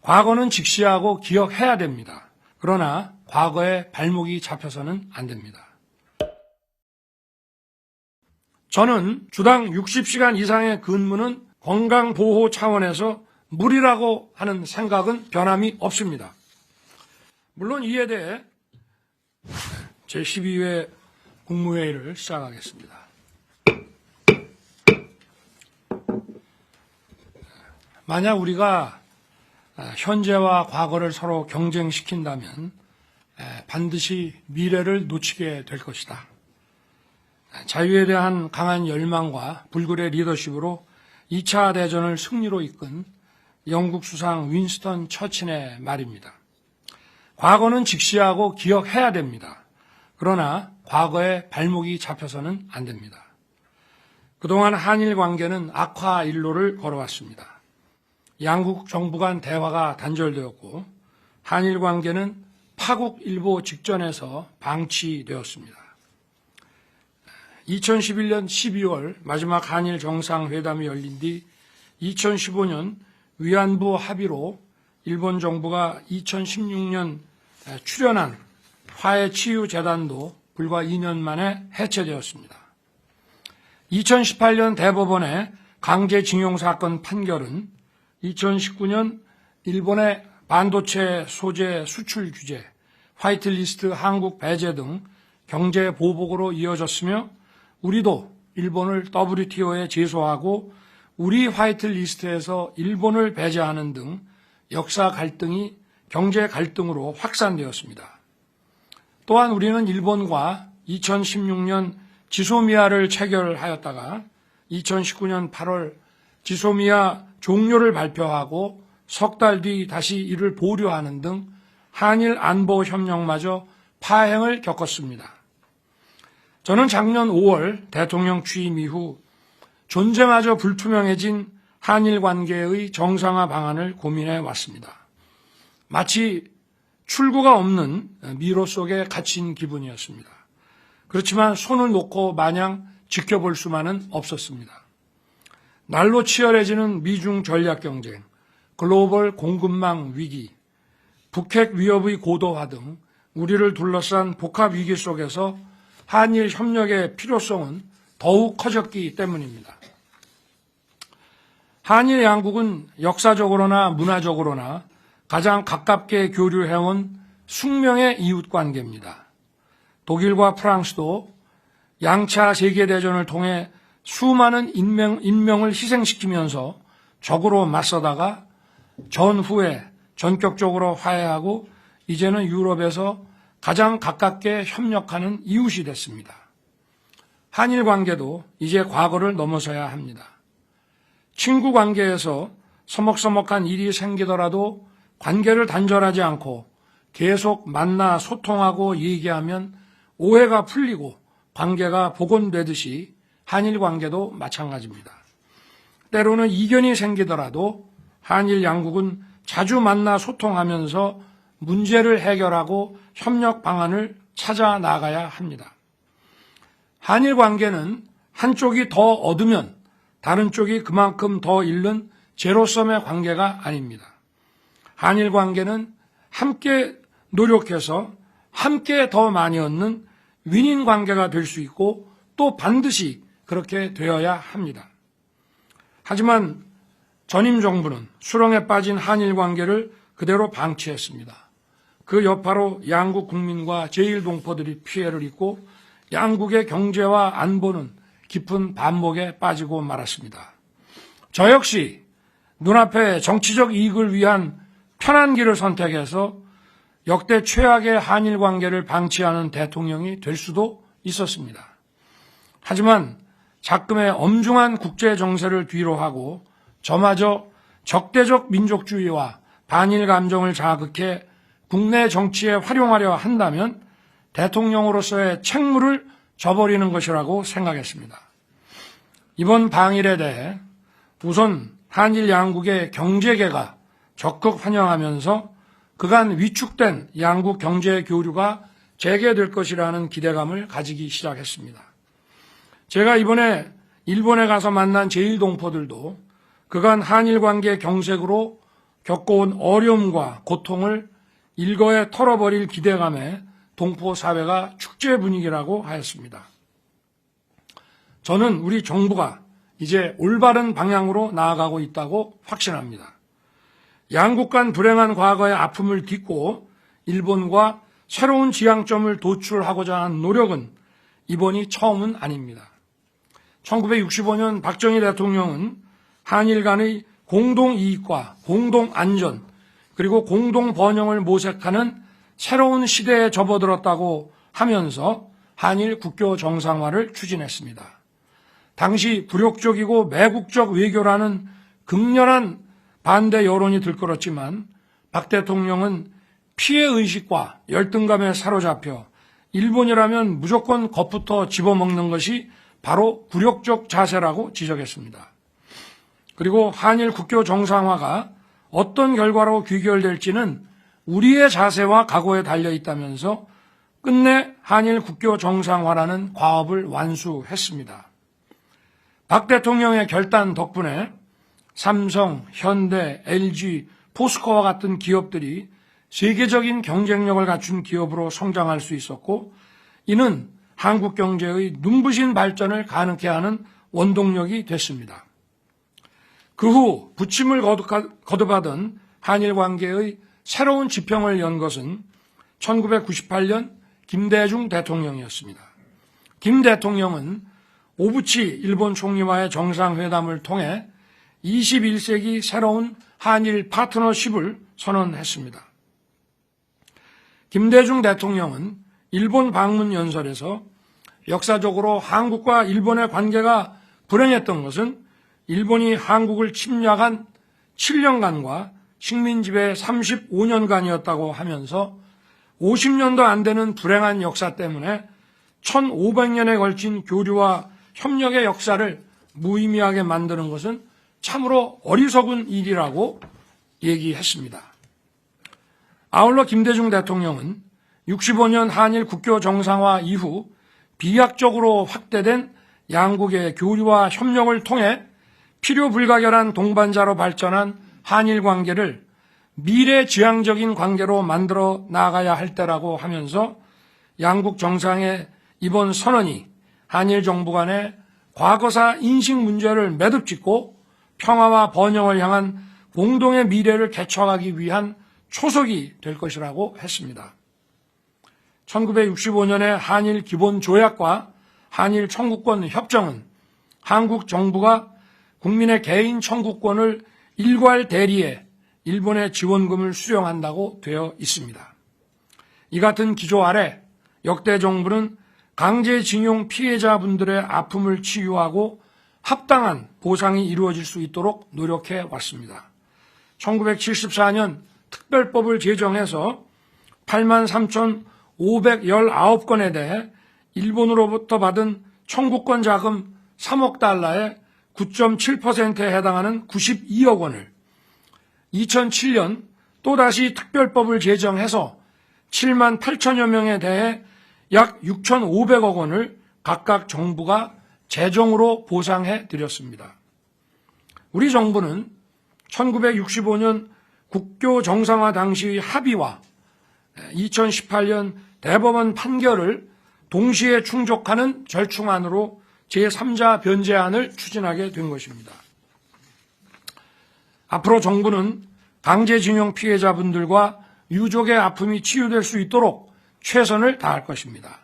과거는 직시하고 기억해야 됩니다. 그러나 과거에 발목이 잡혀서는 안 됩니다. 저는 주당 60시간 이상의 근무는 건강보호 차원에서 무리라고 하는 생각은 변함이 없습니다. 물론 이에 대해 제12회 국무회의를 시작하겠습니다. 만약 우리가 현재와 과거를 서로 경쟁시킨다면 반드시 미래를 놓치게 될 것이다. 자유에 대한 강한 열망과 불굴의 리더십으로 2차 대전을 승리로 이끈 영국 수상 윈스턴 처칠의 말입니다. 과거는 직시하고 기억해야 됩니다. 그러나 과거에 발목이 잡혀서는 안 됩니다. 그동안 한일 관계는 악화 일로를 걸어왔습니다. 양국 정부 간 대화가 단절되었고 한일 관계는 파국일보 직전에서 방치되었습니다. 2011년 12월 마지막 한일 정상회담이 열린 뒤 2015년 위안부 합의로 일본 정부가 2016년 출연한 화해치유재단도 불과 2년 만에 해체되었습니다. 2018년 대법원의 강제징용 사건 판결은 2019년 일본의 반도체 소재 수출 규제, 화이트리스트 한국 배제 등 경제 보복으로 이어졌으며 우리도 일본을 WTO에 제소하고 우리 화이트리스트에서 일본을 배제하는 등 역사 갈등이 경제 갈등으로 확산되었습니다. 또한 우리는 일본과 2016년 지소미아를 체결하였다가 2019년 8월 지소미아 종료를 발표하고 석 달 뒤 다시 이를 보류하는 등 한일 안보 협력마저 파행을 겪었습니다. 저는 작년 5월 대통령 취임 이후 존재마저 불투명해진 한일 관계의 정상화 방안을 고민해 왔습니다. 마치 출구가 없는 미로 속에 갇힌 기분이었습니다. 그렇지만 손을 놓고 마냥 지켜볼 수만은 없었습니다. 날로 치열해지는 미중 전략 경쟁, 글로벌 공급망 위기, 북핵 위협의 고도화 등 우리를 둘러싼 복합 위기 속에서 한일 협력의 필요성은 더욱 커졌기 때문입니다. 한일 양국은 역사적으로나 문화적으로나 가장 가깝게 교류해온 숙명의 이웃관계입니다. 독일과 프랑스도 양차 세계대전을 통해 수많은 인명을 희생시키면서 적으로 맞서다가 전후에 전격적으로 화해하고 이제는 유럽에서 가장 가깝게 협력하는 이웃이 됐습니다. 한일 관계도 이제 과거를 넘어서야 합니다. 친구 관계에서 서먹서먹한 일이 생기더라도 관계를 단절하지 않고 계속 만나 소통하고 얘기하면 오해가 풀리고 관계가 복원되듯이 한일 관계도 마찬가지입니다. 때로는 이견이 생기더라도 한일 양국은 자주 만나 소통하면서 문제를 해결하고 협력 방안을 찾아 나가야 합니다. 한일 관계는 한쪽이 더 얻으면 다른 쪽이 그만큼 더 잃는 제로섬의 관계가 아닙니다. 한일 관계는 함께 노력해서 함께 더 많이 얻는 윈윈 관계가 될 수 있고 또 반드시 그렇게 되어야 합니다. 하지만 전임 정부는 수렁에 빠진 한일 관계를 그대로 방치했습니다. 그 여파로 양국 국민과 제1동포들이 피해를 입고 양국의 경제와 안보는 깊은 반목에 빠지고 말았습니다. 저 역시 눈앞에 정치적 이익을 위한 편한 길을 선택해서 역대 최악의 한일 관계를 방치하는 대통령이 될 수도 있었습니다. 하지만 작금의 엄중한 국제 정세를 뒤로하고 저마저 적대적 민족주의와 반일 감정을 자극해 국내 정치에 활용하려 한다면 대통령으로서의 책무를 저버리는 것이라고 생각했습니다. 이번 방일에 대해 우선 한일 양국의 경제계가 적극 환영하면서 그간 위축된 양국 경제 교류가 재개될 것이라는 기대감을 가지기 시작했습니다. 제가 이번에 일본에 가서 만난 제1동포들도 그간 한일 관계 경색으로 겪어온 어려움과 고통을 일거에 털어버릴 기대감에 동포 사회가 축제 분위기라고 하였습니다. 저는 우리 정부가 이제 올바른 방향으로 나아가고 있다고 확신합니다. 양국 간 불행한 과거의 아픔을 딛고 일본과 새로운 지향점을 도출하고자 한 노력은 이번이 처음은 아닙니다. 1965년 박정희 대통령은 한일 간의 공동이익과 공동안전 그리고 공동번영을 모색하는 새로운 시대에 접어들었다고 하면서 한일 국교 정상화를 추진했습니다. 당시 굴욕적이고 매국적 외교라는 극렬한 반대 여론이 들끓었지만 박 대통령은 피해의식과 열등감에 사로잡혀 일본이라면 무조건 겁부터 집어먹는 것이 바로 굴욕적 자세라고 지적했습니다. 그리고 한일 국교 정상화가 어떤 결과로 귀결될지는 우리의 자세와 각오에 달려 있다면서 끝내 한일 국교 정상화라는 과업을 완수했습니다. 박 대통령의 결단 덕분에 삼성, 현대, LG, 포스코와 같은 기업들이 세계적인 경쟁력을 갖춘 기업으로 성장할 수 있었고 이는 한국 경제의 눈부신 발전을 가능케 하는 원동력이 됐습니다. 그 후 부침을 거듭하던 한일 관계의 새로운 지평을 연 것은 1998년 김대중 대통령이었습니다. 김 대통령은 오부치 일본 총리와의 정상회담을 통해 21세기 새로운 한일 파트너십을 선언했습니다. 김대중 대통령은 일본 방문 연설에서 역사적으로 한국과 일본의 관계가 불행했던 것은 일본이 한국을 침략한 7년간과 식민지배 35년간이었다고 하면서 50년도 안 되는 불행한 역사 때문에 1500년에 걸친 교류와 협력의 역사를 무의미하게 만드는 것은 참으로 어리석은 일이라고 얘기했습니다. 아울러 김대중 대통령은 65년 한일 국교 정상화 이후 비약적으로 확대된 양국의 교류와 협력을 통해 필요 불가결한 동반자로 발전한 한일 관계를 미래지향적인 관계로 만들어 나가야 할 때라고 하면서 양국 정상의 이번 선언이 한일 정부 간의 과거사 인식 문제를 매듭짓고 평화와 번영을 향한 공동의 미래를 개척하기 위한 초석이 될 것이라고 했습니다. 1965년의 한일 기본조약과 한일 청구권 협정은 한국 정부가 국민의 개인 청구권을 일괄 대리해 일본의 지원금을 수령한다고 되어 있습니다. 이 같은 기조 아래 역대 정부는 강제징용 피해자분들의 아픔을 치유하고 합당한 보상이 이루어질 수 있도록 노력해 왔습니다. 1974년 특별법을 제정해서 83,519건에 대해 일본으로부터 받은 청구권 자금 3억 달러의 9.7%에 해당하는 92억 원을 2007년 또다시 특별법을 제정해서 7만 8천여 명에 대해 약 6,500억 원을 각각 정부가 재정으로 보상해 드렸습니다. 우리 정부는 1965년 국교 정상화 당시의 합의와 2018년 대법원 판결을 동시에 충족하는 절충안으로 제3자 변제안을 추진하게 된 것입니다. 앞으로 정부는 강제징용 피해자분들과 유족의 아픔이 치유될 수 있도록 최선을 다할 것입니다.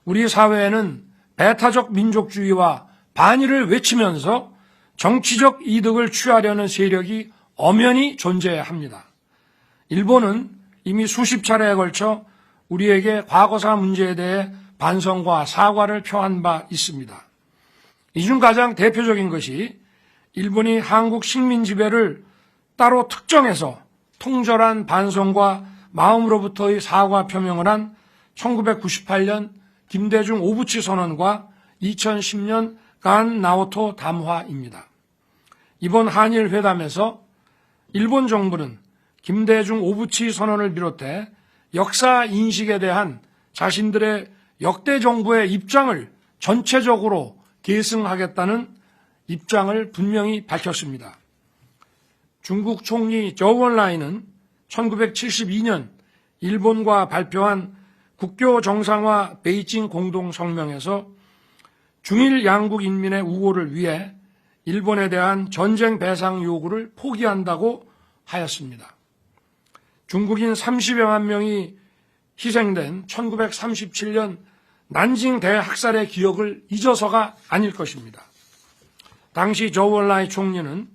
우리 사회에는 배타적 민족주의와 반일을 외치면서 정치적 이득을 취하려는 세력이 엄연히 존재합니다. 일본은 이미 수십 차례에 걸쳐 우리에게 과거사 문제에 대해 반성과 사과를 표한 바 있습니다. 이 중 가장 대표적인 것이 일본이 한국 식민 지배를 따로 특정해서 통절한 반성과 마음으로부터의 사과 표명을 한 1998년 김대중 오부치 선언과 2010년 간 나오토 담화입니다. 이번 한일 회담에서 일본 정부는 김대중 오부치 선언을 비롯해 역사 인식에 대한 자신들의 역대 정부의 입장을 전체적으로 계승하겠다는 입장을 분명히 밝혔습니다. 중국 총리 저우언라이는 1972년 일본과 발표한 국교 정상화 베이징 공동성명에서 중일 양국 인민의 우호를 위해 일본에 대한 전쟁 배상 요구를 포기한다고 하였습니다. 중국인 30여만 명이 희생된 1937년 난징 대학살의 기억을 잊어서가 아닐 것입니다. 당시 저우언라이 총리는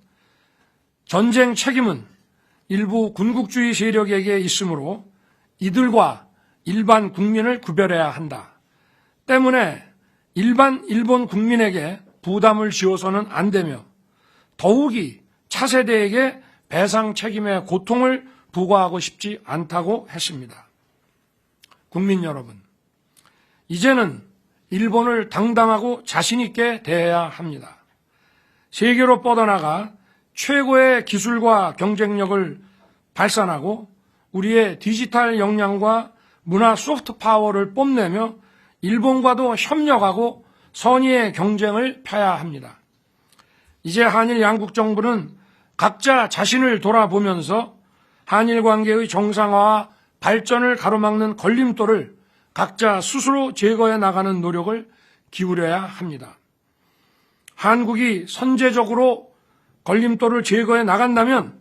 전쟁 책임은 일부 군국주의 세력에게 있으므로 이들과 일반 국민을 구별해야 한다. 때문에 일반 일본 국민에게 부담을 지어서는 안 되며 더욱이 차세대에게 배상 책임의 고통을 부과하고 싶지 않다고 했습니다. 국민 여러분, 이제는 일본을 당당하고 자신 있게 대해야 합니다. 세계로 뻗어나가 최고의 기술과 경쟁력을 발산하고 우리의 디지털 역량과 문화 소프트 파워를 뽐내며 일본과도 협력하고 선의의 경쟁을 펴야 합니다. 이제 한일 양국 정부는 각자 자신을 돌아보면서 한일 관계의 정상화와 발전을 가로막는 걸림돌을 각자 스스로 제거해 나가는 노력을 기울여야 합니다. 한국이 선제적으로 걸림돌을 제거해 나간다면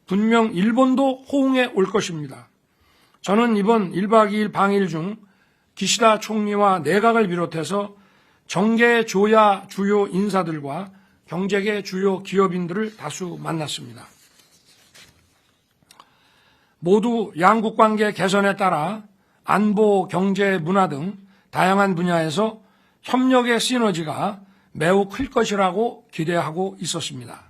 분명 일본도 호응해 올 것입니다. 저는 이번 1박 2일 방일 중 기시다 총리와 내각을 비롯해서 정계 조야 주요 인사들과 경제계 주요 기업인들을 다수 만났습니다. 모두 양국 관계 개선에 따라 안보, 경제, 문화 등 다양한 분야에서 협력의 시너지가 매우 클 것이라고 기대하고 있었습니다.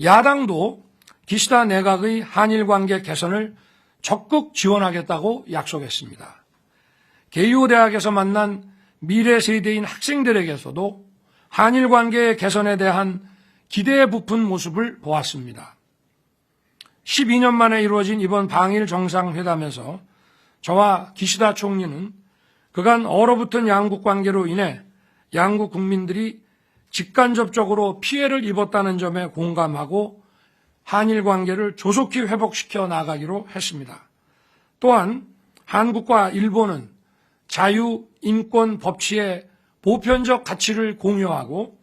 야당도 기시다 내각의 한일 관계 개선을 적극 지원하겠다고 약속했습니다. 개요 대학에서 만난 미래 세대인 학생들에게서도 한일 관계의 개선에 대한 기대에 부푼 모습을 보았습니다. 12년 만에 이루어진 이번 방일 정상회담에서 저와 기시다 총리는 그간 얼어붙은 양국 관계로 인해 양국 국민들이 직간접적으로 피해를 입었다는 점에 공감하고 한일 관계를 조속히 회복시켜 나가기로 했습니다. 또한 한국과 일본은 자유, 인권, 법치의 보편적 가치를 공유하고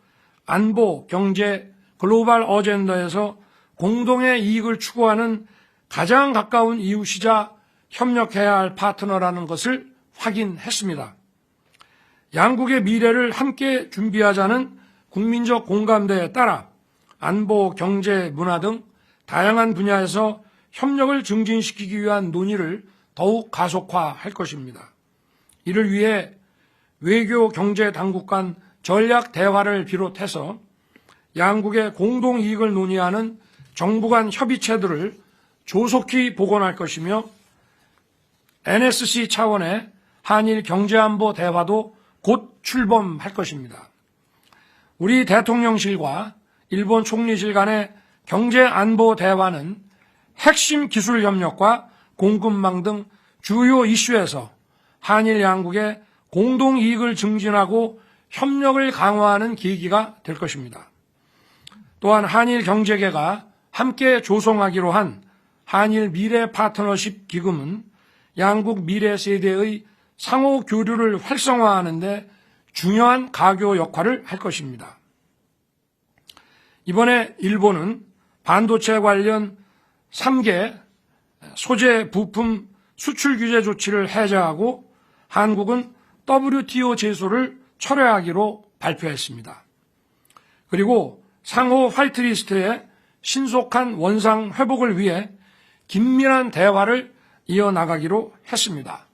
안보, 경제, 글로벌 어젠더에서 공동의 이익을 추구하는 가장 가까운 이웃이자 협력해야 할 파트너라는 것을 확인했습니다. 양국의 미래를 함께 준비하자는 국민적 공감대에 따라 안보, 경제, 문화 등 다양한 분야에서 협력을 증진시키기 위한 논의를 더욱 가속화할 것입니다. 이를 위해 외교, 경제 당국 간 전략 대화를 비롯해서 양국의 공동 이익을 논의하는 정부 간 협의체들을 조속히 복원할 것이며 NSC 차원의 한일 경제안보 대화도 곧 출범할 것입니다. 우리 대통령실과 일본 총리실 간의 경제안보 대화는 핵심 기술 협력과 공급망 등 주요 이슈에서 한일 양국의 공동 이익을 증진하고 협력을 강화하는 계기가 될 것입니다. 또한 한일 경제계가 함께 조성하기로 한 한일 미래 파트너십 기금은 양국 미래 세대의 상호 교류를 활성화하는 데 중요한 가교 역할을 할 것입니다. 이번에 일본은 반도체 관련 3개 소재 부품 수출 규제 조치를 해제하고 한국은 WTO 제소를 철회하기로 발표했습니다. 그리고 상호 화이트리스트의 신속한 원상 회복을 위해 긴밀한 대화를 이어나가기로 했습니다.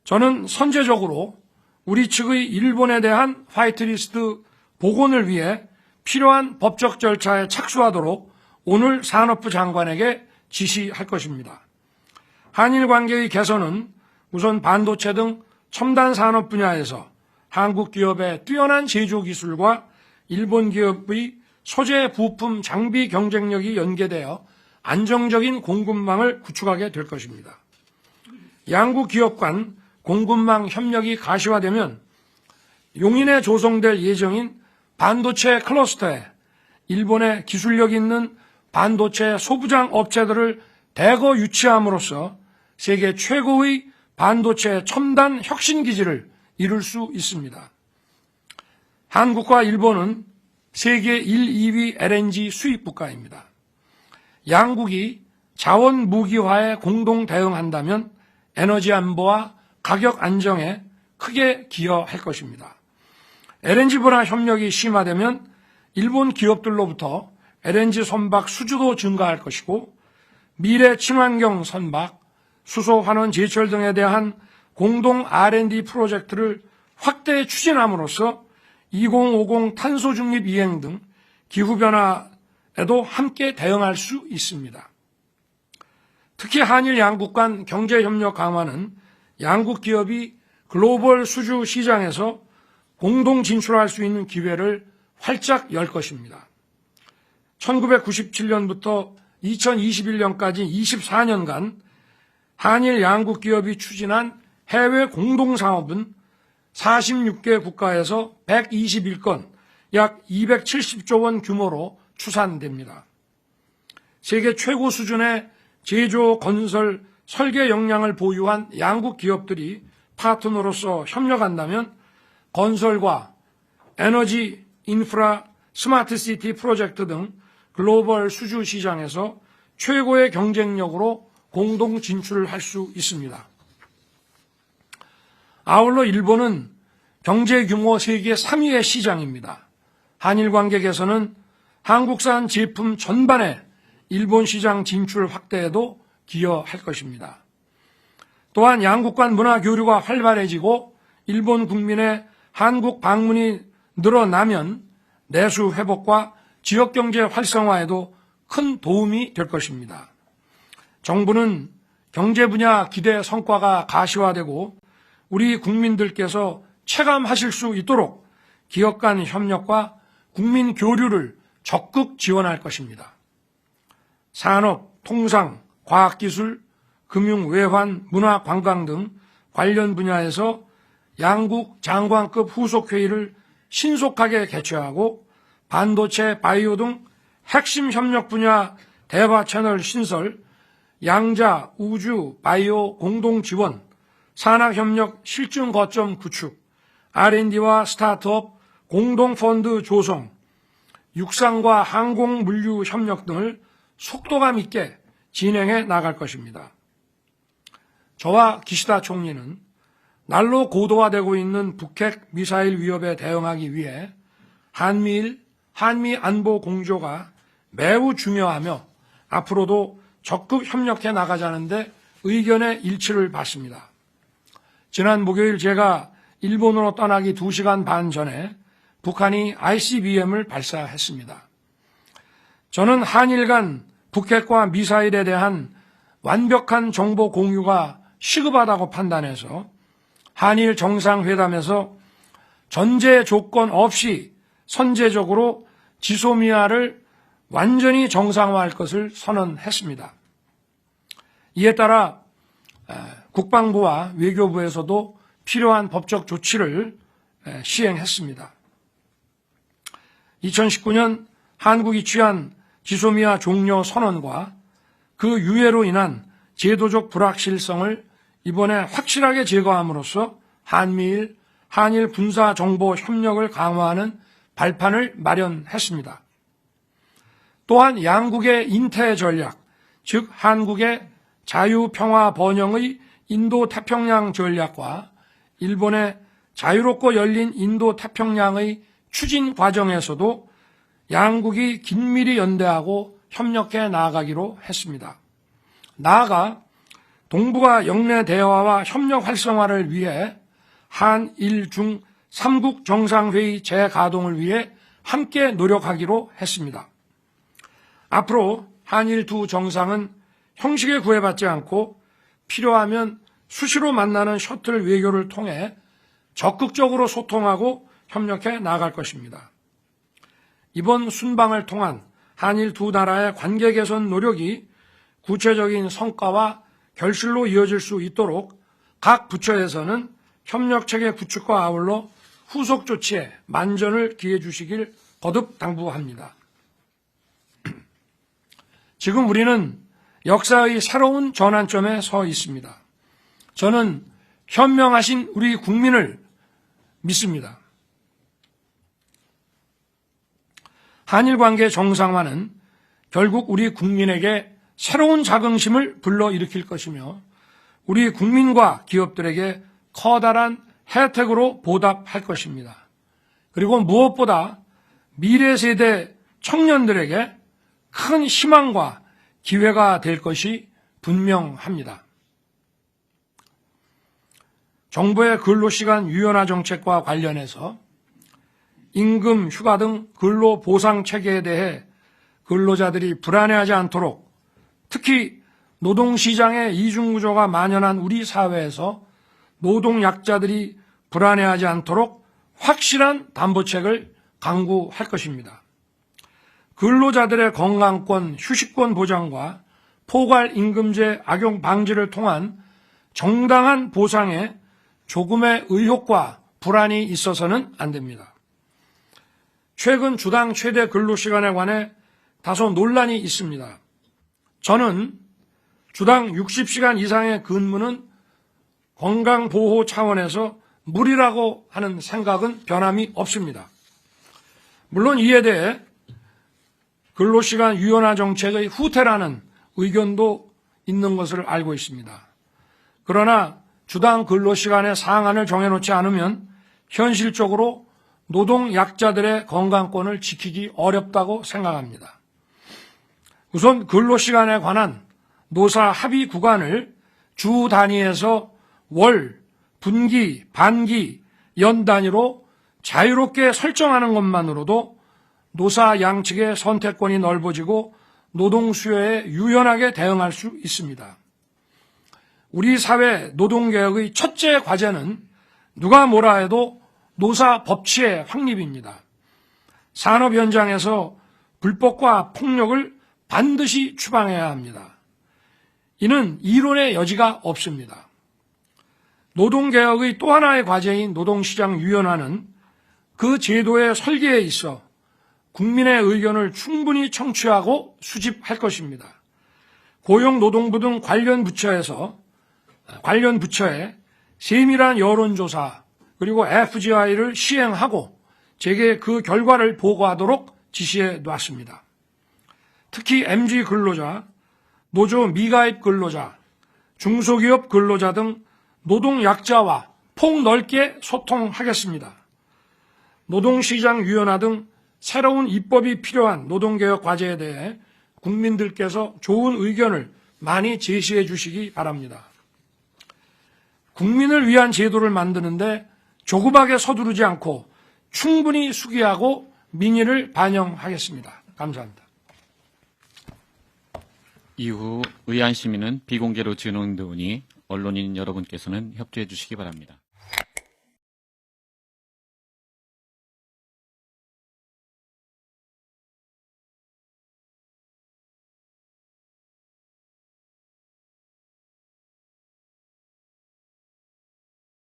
저는 선제적으로 우리 측의 일본에 대한 화이트리스트 복원을 위해 필요한 법적 절차에 착수하도록 오늘 산업부 장관에게 지시할 것입니다. 한일 관계의 개선은 우선 반도체 등 첨단 산업 분야에서 한국 기업의 뛰어난 제조 기술과 일본 기업의 소재, 부품, 장비 경쟁력이 연계되어 안정적인 공급망을 구축하게 될 것입니다. 양국 기업 간 공급망 협력이 가시화되면 용인에 조성될 예정인 반도체 클러스터에 일본의 기술력 있는 반도체 소부장 업체들을 대거 유치함으로써 세계 최고의 반도체 첨단 혁신 기지를 이룰 수 있습니다. 한국과 일본은 세계 1, 2위 LNG 수입 국가입니다. 양국이 자원 무기화에 공동 대응한다면 에너지 안보와 가격 안정에 크게 기여할 것입니다. LNG 분야 협력이 심화되면 일본 기업들로부터 LNG 선박 수주도 증가할 것이고 미래 친환경 선박, 수소 환원 제철 등에 대한 공동 R&D 프로젝트를 확대 추진함으로써 2050 탄소 중립 이행 등 기후변화에도 함께 대응할 수 있습니다. 특히 한일 양국 간 경제협력 강화는 양국 기업이 글로벌 수주 시장에서 공동 진출할 수 있는 기회를 활짝 열 것입니다. 1997년부터 2021년까지 24년간 한일 양국 기업이 추진한 해외 공동사업은 46개 국가에서 121건, 약 270조 원 규모로 추산됩니다. 세계 최고 수준의 제조, 건설, 설계 역량을 보유한 양국 기업들이 파트너로서 협력한다면 건설과 에너지, 인프라, 스마트시티 프로젝트 등 글로벌 수주 시장에서 최고의 경쟁력으로 공동 진출할 수 있습니다. 아울러 일본은 경제 규모 세계 3위의 시장입니다. 한일 관계 개선은 한국산 제품 전반의 일본 시장 진출 확대에도 기여할 것입니다. 또한 양국 간 문화 교류가 활발해지고 일본 국민의 한국 방문이 늘어나면 내수 회복과 지역 경제 활성화에도 큰 도움이 될 것입니다. 정부는 경제 분야 기대 성과가 가시화되고 우리 국민들께서 체감하실 수 있도록 기업 간 협력과 국민 교류를 적극 지원할 것입니다. 산업, 통상, 과학기술, 금융, 외환, 문화, 관광 등 관련 분야에서 양국 장관급 후속회의를 신속하게 개최하고 반도체, 바이오 등 핵심 협력 분야 대화 채널 신설, 양자, 우주, 바이오 공동 지원, 산학협력 실증 거점 구축, R&D와 스타트업 공동 펀드 조성, 육상과 항공 물류 협력 등을 속도감 있게 진행해 나갈 것입니다. 저와 기시다 총리는 날로 고도화되고 있는 북핵 미사일 위협에 대응하기 위해 한미 안보 공조가 매우 중요하며 앞으로도 적극 협력해 나가자는데 의견의 일치를 받습니다. 지난 목요일 제가 일본으로 떠나기 2시간 반 전에 북한이 ICBM을 발사했습니다. 저는 한일 간 북핵과 미사일에 대한 완벽한 정보 공유가 시급하다고 판단해서 한일 정상회담에서 전제 조건 없이 선제적으로 지소미아를 완전히 정상화할 것을 선언했습니다. 이에 따라 국방부와 외교부에서도 필요한 법적 조치를 시행했습니다. 2019년 한국이 취한 지소미아 종료 선언과 그 유예로 인한 제도적 불확실성을 이번에 확실하게 제거함으로써 한일 군사 정보 협력을 강화하는 발판을 마련했습니다. 또한 양국의 인태 전략, 즉 한국의 자유평화 번영의 인도태평양 전략과 일본의 자유롭고 열린 인도태평양의 추진 과정에서도 양국이 긴밀히 연대하고 협력해 나아가기로 했습니다. 나아가 동북아 영내 대화와 협력 활성화를 위해 한일 중 3국 정상회의 재가동을 위해 함께 노력하기로 했습니다. 앞으로 한일 두 정상은 형식에 구애받지 않고 필요하면 수시로 만나는 셔틀 외교를 통해 적극적으로 소통하고 협력해 나아갈 것입니다. 이번 순방을 통한 한일 두 나라의 관계 개선 노력이 구체적인 성과와 결실로 이어질 수 있도록 각 부처에서는 협력체계 구축과 아울러 후속 조치에 만전을 기해 주시길 거듭 당부합니다. 지금 우리는 역사의 새로운 전환점에 서 있습니다. 저는 현명하신 우리 국민을 믿습니다. 한일 관계 정상화는 결국 우리 국민에게 새로운 자긍심을 불러일으킬 것이며 우리 국민과 기업들에게 커다란 혜택으로 보답할 것입니다. 그리고 무엇보다 미래 세대 청년들에게 큰 희망과 기회가 될 것이 분명합니다. 정부의 근로시간 유연화 정책과 관련해서 임금, 휴가 등 근로보상 체계에 대해 근로자들이 불안해하지 않도록 특히 노동시장의 이중구조가 만연한 우리 사회에서 노동약자들이 불안해하지 않도록 확실한 담보책을 강구할 것입니다. 근로자들의 건강권, 휴식권 보장과 포괄임금제 악용 방지를 통한 정당한 보상에 조금의 의혹과 불안이 있어서는 안 됩니다. 최근 주당 최대 근로시간에 관해 다소 논란이 있습니다. 저는 주당 60시간 이상의 근무는 건강보호 차원에서 무리라고 하는 생각은 변함이 없습니다. 물론 이에 대해 근로시간 유연화 정책의 후퇴라는 의견도 있는 것을 알고 있습니다. 그러나 주당 근로시간의 상한을 정해놓지 않으면 현실적으로 노동약자들의 건강권을 지키기 어렵다고 생각합니다. 우선 근로시간에 관한 노사 합의 구간을 주 단위에서 월, 분기, 반기, 연 단위로 자유롭게 설정하는 것만으로도 노사 양측의 선택권이 넓어지고 노동 수요에 유연하게 대응할 수 있습니다. 우리 사회 노동개혁의 첫째 과제는 누가 뭐라 해도 노사 법치의 확립입니다. 산업 현장에서 불법과 폭력을 반드시 추방해야 합니다. 이는 이론의 여지가 없습니다. 노동개혁의 또 하나의 과제인 노동시장 유연화는 그 제도의 설계에 있어 국민의 의견을 충분히 청취하고 수집할 것입니다. 고용노동부 등 관련 부처에 세밀한 여론조사 그리고 FGI를 시행하고 제게 그 결과를 보고하도록 지시해 놨습니다. 특히 MG 근로자, 노조 미가입 근로자, 중소기업 근로자 등 노동약자와 폭넓게 소통하겠습니다. 노동시장 유연화 등 새로운 입법이 필요한 노동개혁 과제에 대해 국민들께서 좋은 의견을 많이 제시해 주시기 바랍니다. 국민을 위한 제도를 만드는데 조급하게 서두르지 않고 충분히 수기하고 민의를 반영하겠습니다. 감사합니다. 이후 의안 심의는 비공개로 진행되오니 언론인 여러분께서는 협조해 주시기 바랍니다.